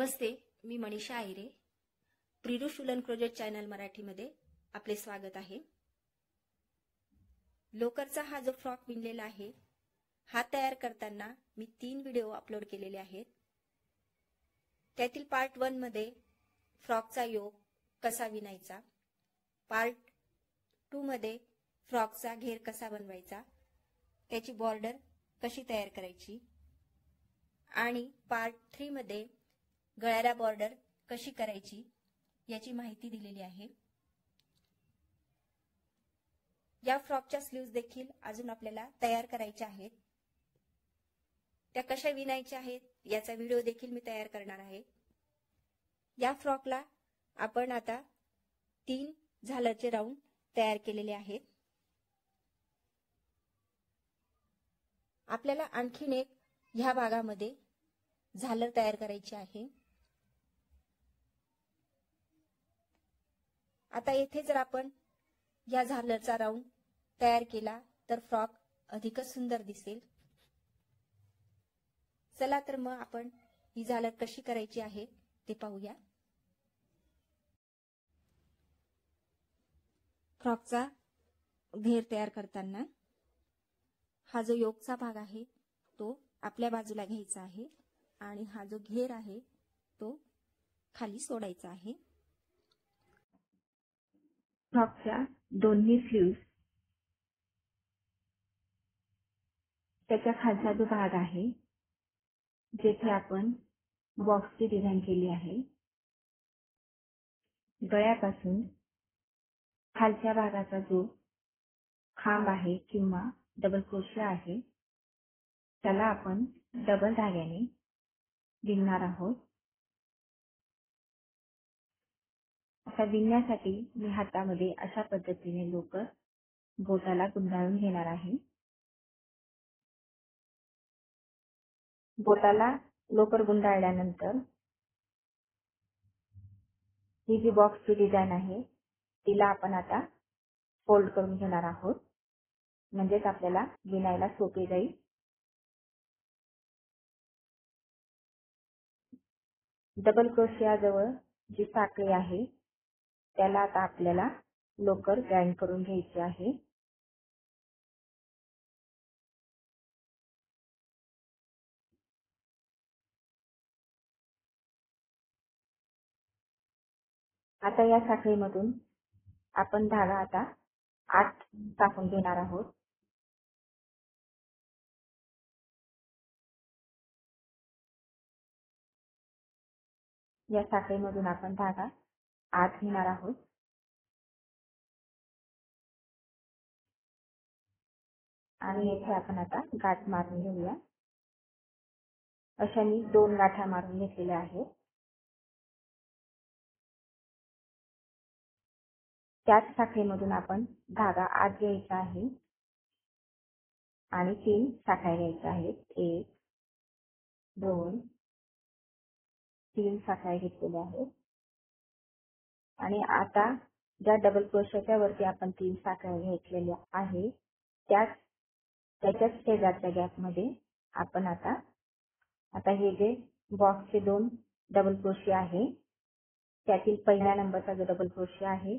नमस्ते, मी Manisha Ayre. प्रिरुष woollen crochet channel मराठीमध्ये आपले स्वागत आहे. लोकरचा हा जो फ्रॉक विणलेला आहे, हा तयार करताना मी 3 व्हिडिओ अपलोड केलेले आहेत. त्यातील पार्ट 1 मध्ये फ्रॉकचा योक कसा विणायचा, पार्ट 2 मध्ये फ्रॉकचा घेर कसा बनवायचा, त्याची बॉर्डर कशी तयार करायची आणि पार्ट 3 मध्ये गळ्याला बॉर्डर कशी करायची याची माहिती दिलेली आहे. या फ्रॉकच्या स्लीव्ज देखील अजून आपल्याला तयार करायच्या आहेत. त्या कशा विणायच्या आहेत याचा व्हिडिओ देखील मी तयार करणार आहे. या फ्रॉकला आपण आता 3 झालरचे राऊंड तयार केलेले आहेत. आपल्याला आणखीन एक ह्या भागामध्ये झालर तयार करायची आहे. आता येथे जर आपण या झालरचा राऊंड तयार केला तर फ्रॉक अधिकच सुंदर दिसेल. चला तर मग आपण ही झालर कशी करायची आहे ते पाहूया. फ्रॉकचा घेर तयार करताना हा जो योकचा भाग आहे तो आपल्या बाजूला घ्यायचा आहे आणि हा जो घेर आहे तो खाली सोडायचा आहे. फ्रॉकच्या दोन्ही स्लीव्ज त्याच्या खालचा जो भाग आहे जेथे आपण बॉक्सची डिझाईन केली आहे, गळ्यापासून खालच्या भागाचा जो खांब आहे किंवा डबल क्रोशे आहे त्याला आपण डबल धाग्याने विणणार आहोत. आता विणण्यासाठी मी हातामध्ये अशा पद्धतीने लोकर बोटाला गुंडाळून घेणार आहे. बोटाला लोकर गुंडाळल्यानंतर ही जी बॉक्सची डिझाईन आहे तिला आपण आता फोल्ड करून घेणार आहोत, म्हणजेच आपल्याला विणायला सोपे जाईल. डबल क्रोशियाजवळ जी साखळी आहे त्याला आता आपल्याला लोकर जॉईन करून घ्यायची आहे. आता या साखळीमधून आपण धागा आता आत टाकून घेणार आहोत. या साखळीमधून आपण धागा आत घेणार आहोत आणि येथे आपण आता गाठ मारून घेऊया. अशा मी 2 गाठा मारून घेतलेल्या आहेत. त्याच साखळीमधून आपण धागा आत घ्यायचा आहे आणि 3 साखळ्या घ्यायच्या आहेत. 1 2 3 साखळ्या घेतलेल्या आहेत आणि आता ज्या डबल क्रोशेच्या वरती आपण 3 साखळ्या घेतलेल्या आहे त्याच्याच शेजारच्या गॅप मध्ये आपण आता हे जे बॉक्सचे 2 डबल क्रोशे आहे त्यातील पहिल्या नंबरचा जो डबल क्रोशे आहे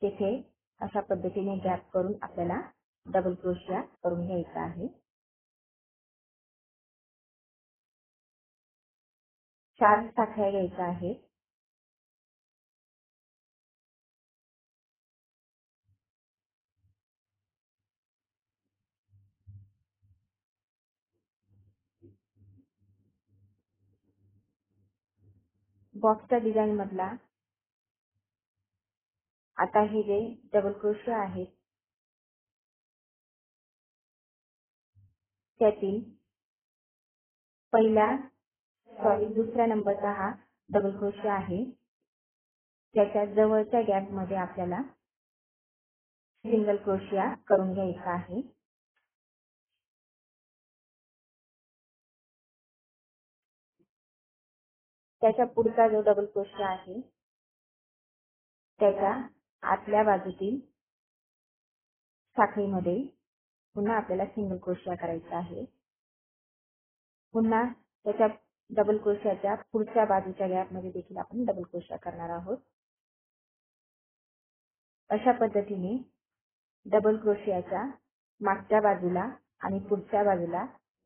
तेथे अशा पद्धतीने गॅप करून आपल्याला डबल क्रोशिया करून घ्यायचा आहे. 4 साखळ्या घ्यायच्या आहेत. बॉक्सच्या डिझाईन मधला आता हे जे डबल क्रोशे आहेत त्यातील दुसऱ्या नंबरचा हा डबल क्रोशे आहे त्याच्या जवळच्या गॅप मध्ये आपल्याला सिंगल क्रोशिया करून घ्यायचा आहे. त्याच्या पुढचा जो डबल क्रोशे आहे त्याच्या आतल्या बाजूतील साखळीमध्ये पुन्हा आपल्याला सिंगल क्रोशिया करायचा आहे. पुन्हा त्याच्या डबल क्रोशियाच्या पुढच्या बाजूच्या गॅप मध्ये देखील आपण डबल क्रोशिया करणार आहोत. अशा पद्धतीने डबल क्रोशियाच्या मागच्या बाजूला आणि पुढच्या बाजूला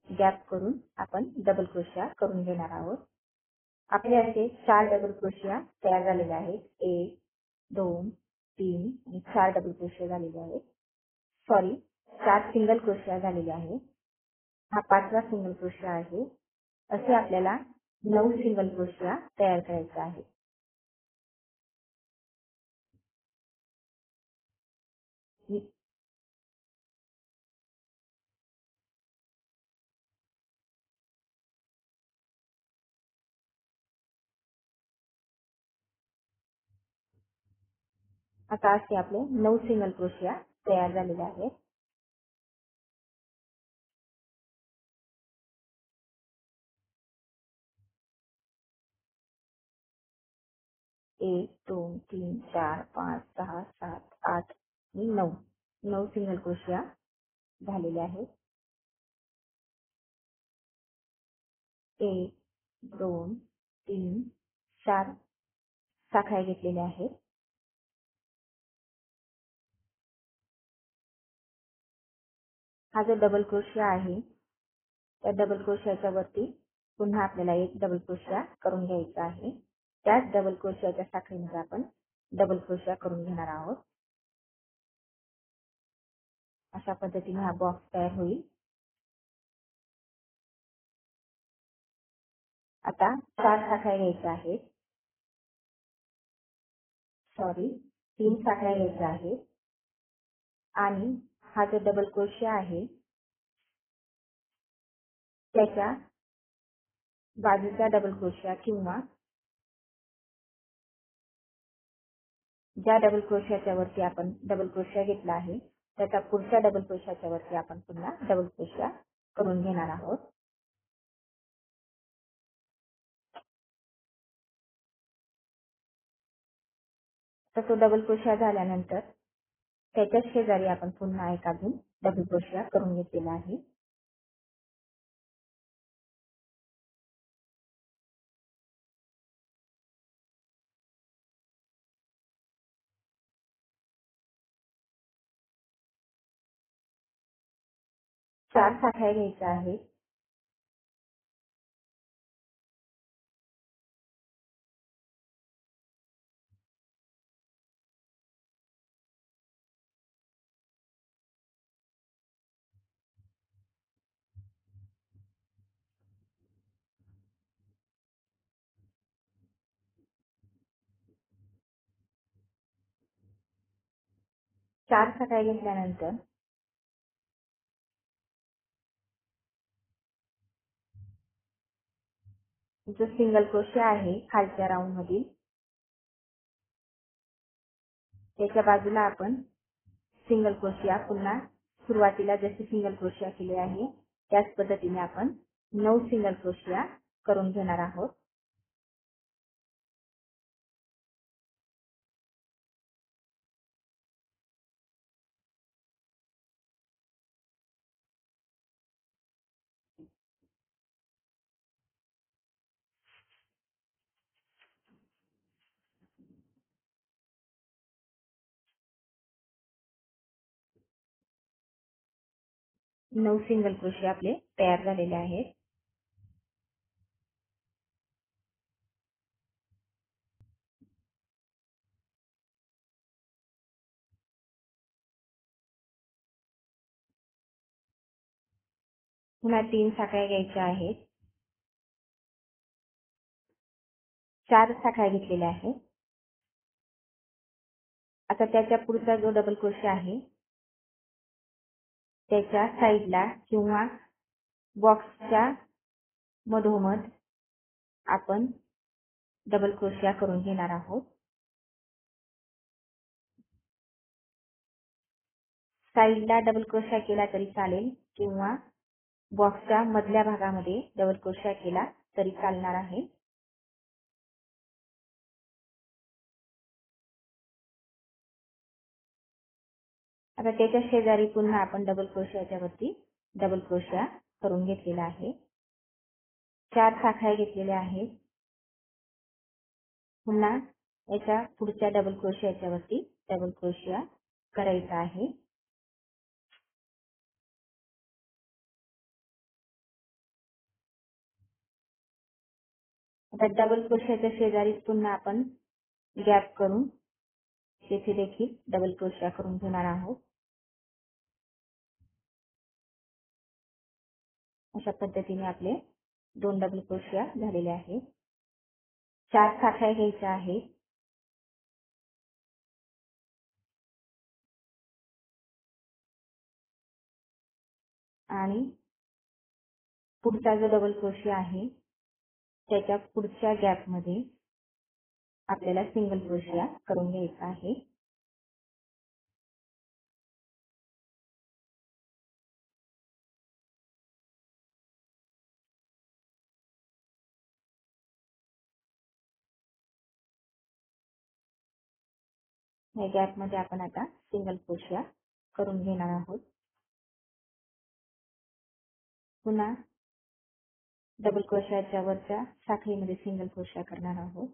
गॅप करून आपण डबल क्रोशिया करून घेणार आहोत. आपले असे 4 डबल क्रोशिया तयार झालेले आहेत. 1 2 3 आणि 4 डबल क्रोशिया झालेले आहेत. सॉरी 4 सिंगल क्रोशिया झालेले आहेत. हा 5वा सिंगल क्रोशिया आहे. असे आपल्याला 9 सिंगल क्रोशिया तयार करायचे आहे. आता असे आपले 9 सिंगल क्रोशिया तयार झालेले आहेत. 1 2 3 4 5 6 7 8 आणि 9 सिंगल क्रोशिया झालेले आहेत. 1 2 3 4 साखळ्या घेतलेल्या आहेत. हा जो डबल क्रोशिया आहे त्या डबल क्रोशियाच्या वरती पुन्हा आपल्याला एक डबल क्रोशिया करून घ्यायचा आहे. त्याच डबल क्रोशियाच्या साखळीमध्ये आपण डबल क्रोशिया करून घेणार आहोत. अशा पद्धतीने हा बॉक्स तयार होईल. आता 4 साखळ्या घ्यायच्या आहेत. सॉरी 3 साखळ्या घ्यायच्या आहेत आणि हा जो डबल क्रोशिया आहे त्याच्या बाजूचा डबल क्रोशिया किंवा ज्या डबल क्रोशियाच्या वरती आपण डबल क्रोशिया घेतला आहे त्याच्या पुढच्या डबल क्रोशियाच्या वरती आपण पुन्हा डबल क्रोशिया करून घेणार आहोत. तर तो डबल क्रोशिया झाल्यानंतर त्याच्या शेजारी आपण पुन्हा एक अजून डबल क्रोशिया करून घेतलेला आहे. चार साखळ्या घ्यायच्या आहेत. चार साखळ्या घेतल्यानंतर जो सिंगल क्रोशिया आहे खालच्या राऊंड मधील त्याच्या बाजूला आपण सिंगल क्रोशिया पुन्हा सुरुवातीला जसे सिंगल क्रोशिया केले आहे त्याच पद्धतीने आपण 9 सिंगल क्रोशिया करून घेणार आहोत. नऊ सिंगल क्रोशिया आपले तयार झालेले आहेत. पुन्हा 3 साखळ्या घ्यायच्या आहेत. 4 साखळ्या घेतलेल्या आहेत. आता त्याच्या पुढचा जो डबल क्रोशिया आहे त्याच्या साईडला किंवा बॉक्सच्या मधोमध आपण डबल क्रोशिया करून घेणार आहोत. साईडला डबल क्रोशिया केला तरी चालेल किंवा बॉक्सच्या मधल्या भागामध्ये डबल क्रोशिया केला तरी चालणार आहे. आता त्याच्या शेजारी पुन्हा आपण डबल क्रोशियाच्या वरती डबल क्रोशिया करून घेतलेला आहे. 4 साखळ्या घेतलेल्या आहेत. पुन्हा याच्या पुढच्या डबल क्रोशिया याच्यावरती डबल क्रोशिया करायचा आहे. आता डबल क्रोशियाच्या शेजारी पुन्हा आपण गॅप करून तेथे देखील डबल क्रोशिया करून घेणार आहोत. अशा पद्धतीने आपले 2 डबल क्रोशिया झालेले आहेत. 4 साखळ्या घ्यायच्या आहेत. आणि पुढचा जो डबल क्रोशिया आहे त्याच्या पुढच्या गॅप मध्ये आपल्याला सिंगल क्रोशिया करून घ्यायचा आहे. या गॅप मध्ये आपण आता सिंगल क्रोशिया करून घेणार आहोत. पुन्हा डबल क्रोशियाच्या वरच्या साखळीमध्ये सिंगल क्रोशिया करणार आहोत.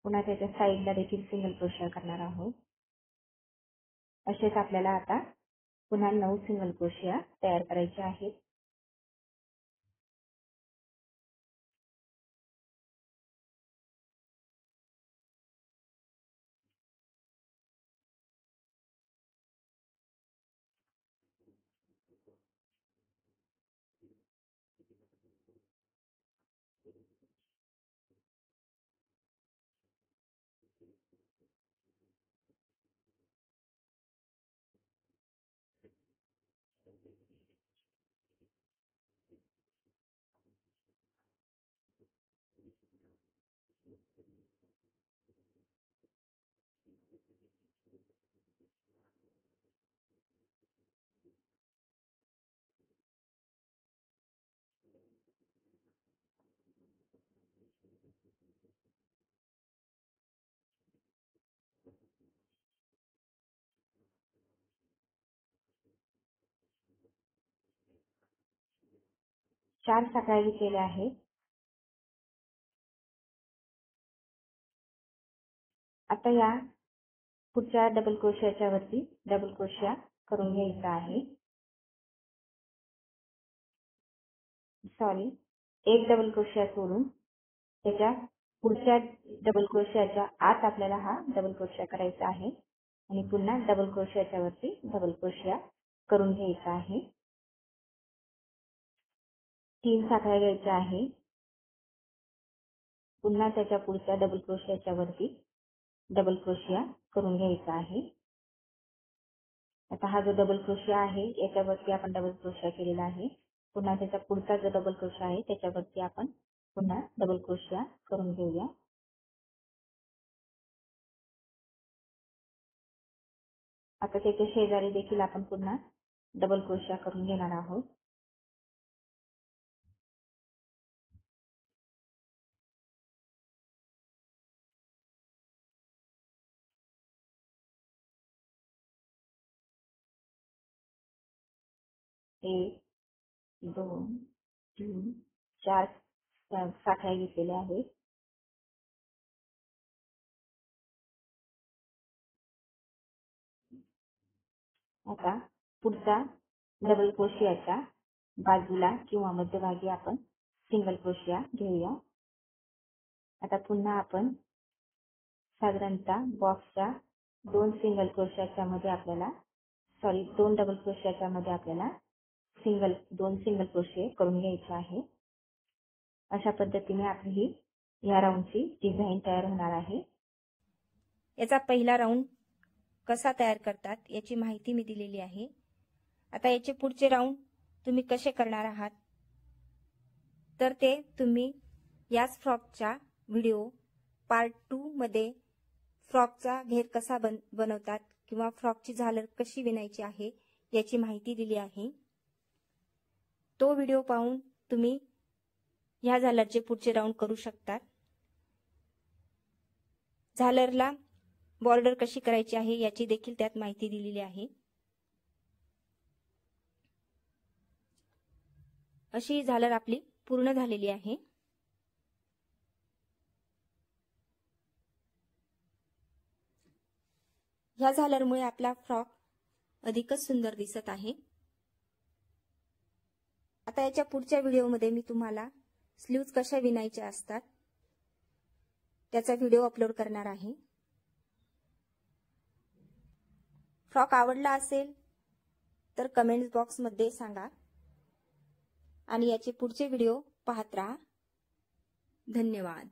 पुन्हा त्याच्या साईडला देखील सिंगल क्रोशिया करणार आहोत. असेच आपल्याला आता पुन्हा 9 सिंगल क्रोशिया तयार करायचे आहेत. चार साखळ्या घेतलेल्या आहेत. आता या पुढच्या डबल क्रोशियाच्या वरती डबल क्रोशिया करून घ्यायचा आहे. एक डबल क्रोशिया सोडून त्याच्या पुढच्या डबल क्रोशियाच्या आत आपल्याला हा डबल क्रोशिया करायचा आहे आणि पुन्हा डबल क्रोशियाच्या वरती डबल क्रोशिया करून घ्यायचा आहे. 3 साखळ्या घ्यायच्या आहे. पुन्हा त्याच्या पुढच्या डबल क्रोशियाच्या वरती डबल क्रोशिया करून घ्यायचा आहे. आता हा जो डबल क्रोशिया आहे याच्यावरती आपण डबल क्रोशिया केलेला आहे. पुन्हा त्याचा पुढचा जो डबल क्रोशिया आहे त्याच्यावरती आपण पुन्हा डबल क्रोशिया करून घेऊया. आता त्याच्या शेजारी देखील आपण पुन्हा डबल क्रोशिया करून घेणार आहोत. एक, 2, 3, 4 साखळ्या घेतलेल्या आहेत. आता पुढचा डबल क्रोशियाच्या बाजूला किंवा मध्यभागी आपण सिंगल क्रोशिया घेऊया. आता पुन्हा आपण साधारणतः बॉक्सच्या 2 सिंगल क्रोशियाच्या मध्ये आपल्याला 2 डबल क्रोशियाच्या मध्ये आपल्याला 2 सिंगल क्रोशिया करून घ्यायचे आहे. अशा पद्धतीने आपली या राऊंडची डिझाइन तयार होणार आहे. याचा पहिला राऊंड कसा तयार करतात याची माहिती मी दिलेली आहे. आता याचे पुढचे राऊंड तुम्ही कसे करणार आहात तर ते तुम्ही याच फ्रॉकच्या व्हिडिओ पार्ट 2 मध्ये फ्रॉकचा घेर कसा बनवतात किंवा फ्रॉकची झालर कशी विणायची आहे याची माहिती दिली आहे. तो व्हिडिओ पाहून तुम्ही ह्या झालरचे पुढचे राऊंड करू शकतात. झालरला बॉर्डर कशी करायची आहे याची देखील त्यात माहिती दिलेली आहे. अशी झालर आपली पूर्ण झालेली आहे. ह्या झालरमुळे आपला फ्रॉक अधिकच सुंदर दिसत आहे. आता याच्या पुढच्या व्हिडिओमध्ये मी तुम्हाला स्लीव्ज कशा विणायच्या असतात त्याचा व्हिडिओ अपलोड करणार आहे. फ्रॉक आवडला असेल तर कमेंट्स बॉक्समध्ये सांगा आणि याचे पुढचे व्हिडिओ पाहत राहा. धन्यवाद.